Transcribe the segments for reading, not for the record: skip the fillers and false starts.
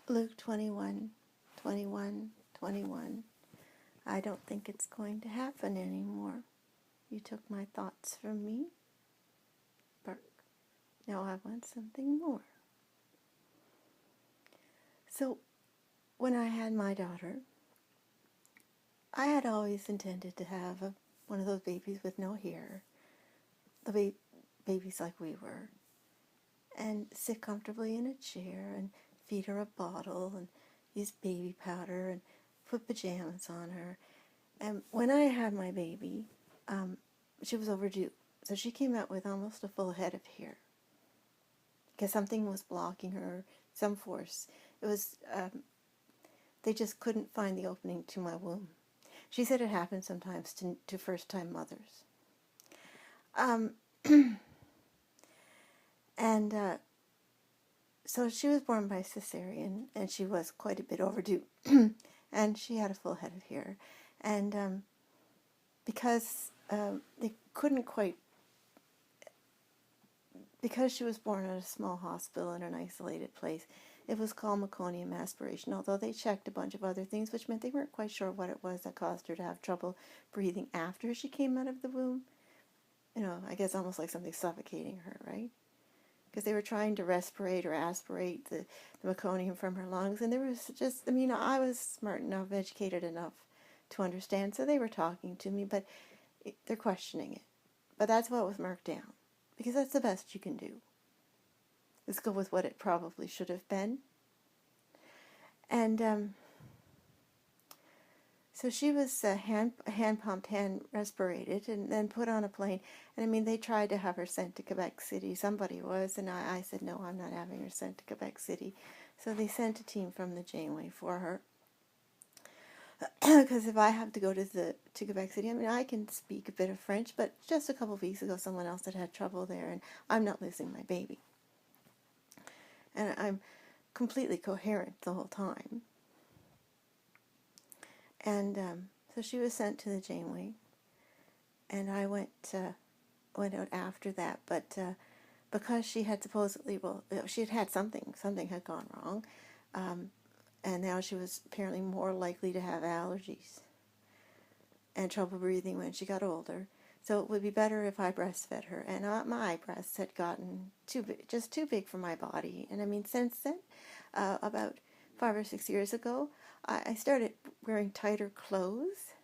Luke 21:21. I don't think it's going to happen anymore. You took my thoughts from me, Burke. Now I want something more. So, when I had my daughter, I had always intended to have one of those babies with no hair, the babies like we were, and sit comfortably in a chair and feed her a bottle and use baby powder and put pajamas on her. And when I had my baby, she was overdue. So she came out with almost a full head of hair because something was blocking her, some force. It was, they just couldn't find the opening to my womb. She said it happens sometimes to first-time mothers. And so she was born by cesarean, and she was quite a bit overdue. And she had a full head of hair. And because they couldn't quite, because she was born at a small hospital in an isolated place, it was called meconium aspiration, although they checked a bunch of other things, which meant they weren't quite sure what it was that caused her to have trouble breathing after she came out of the womb. You know, I guess almost like something suffocating her, right? Because they were trying to respirate or aspirate the meconium from her lungs, and there was just, I mean, I was smart enough, educated enough to understand, so they were talking to me, but they're questioning it. But that's what was marked down, because that's the best you can do. Let's go with what it probably should have been. And so she was hand pumped, hand respirated, and then put on a plane. And I mean, they tried to have her sent to Quebec City. Somebody was, and I said, no, I'm not having her sent to Quebec City. So they sent a team from the Janeway for her. Because if I have to go to Quebec City, I mean, I can speak a bit of French, but just a couple of weeks ago, someone else had trouble there, and I'm not losing my baby. And I'm completely coherent the whole time. And so she was sent to the Janeway, and I went out after that. But because she had supposedly, she had something had gone wrong, and now she was apparently more likely to have allergies and trouble breathing when she got older. So it would be better if I breastfed her. And my breasts had gotten too big for my body. And I mean, since then, about 5 or 6 years ago, I started wearing tighter clothes.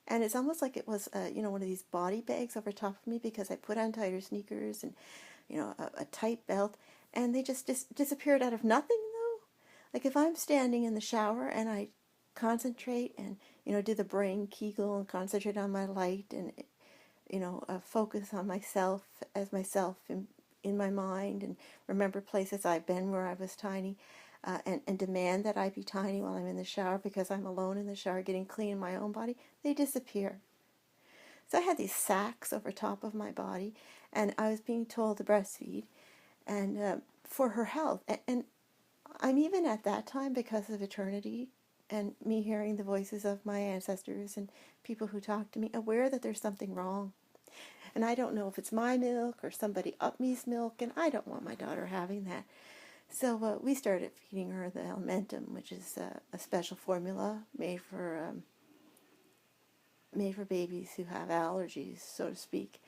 And it's almost like it was, one of these body bags over top of me, because I put on tighter sneakers and, a tight belt. And they just disappeared out of nothing, though. Like if I'm standing in the shower and I concentrate and, do the brain Kegel and concentrate on my light and, focus on myself as myself in my mind and remember places I've been where I was tiny, and demand that I be tiny while I'm in the shower because I'm alone in the shower getting clean in my own body, they disappear. So I had these sacks over top of my body, and I was being told to breastfeed and for her health. And I'm even at that time, because of eternity and me hearing the voices of my ancestors and people who talk to me, aware that there's something wrong. And I don't know if it's my milk or somebody up me's milk, and I don't want my daughter having that. So we started feeding her the Elementum, which is a special formula made for babies who have allergies, so to speak.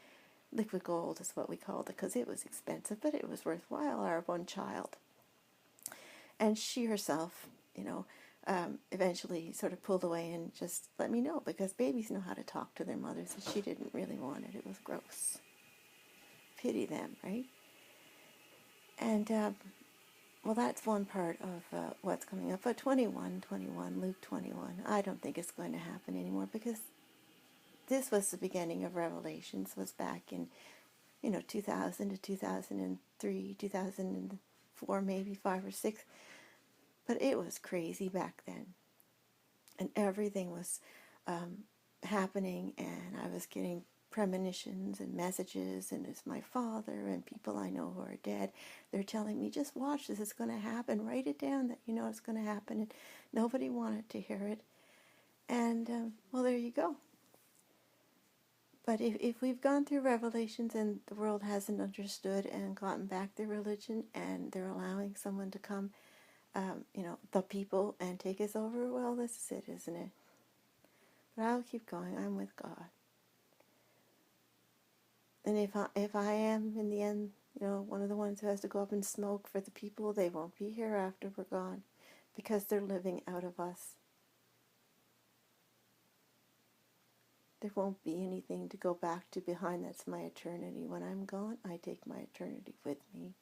Liquid gold is what we called it, because it was expensive, but it was worthwhile, our one child. And she herself, eventually sort of pulled away and just let me know, because babies know how to talk to their mothers, and she didn't really want it. It was gross. Pity them, right? And, well, that's one part of what's coming up. But 21, Luke 21, I don't think it's going to happen anymore, because this was the beginning of Revelations, was back in, 2000 to 2003, 2004, maybe 5 or 6. But it was crazy back then. And everything was happening, and I was getting premonitions and messages, and it's my father and people I know who are dead. They're telling me, just watch this, it's going to happen. Write it down that it's going to happen. And nobody wanted to hear it. And, well, there you go. But if we've gone through Revelations and the world hasn't understood and gotten back their religion, and they're allowing someone to come the people and take us over, well, this is it, isn't it? But I'll keep going. I'm with God. And if I am, in the end, one of the ones who has to go up and smoke for the people, they won't be here after we're gone because they're living out of us. There won't be anything to go back to behind. That's my eternity. When I'm gone, I take my eternity with me.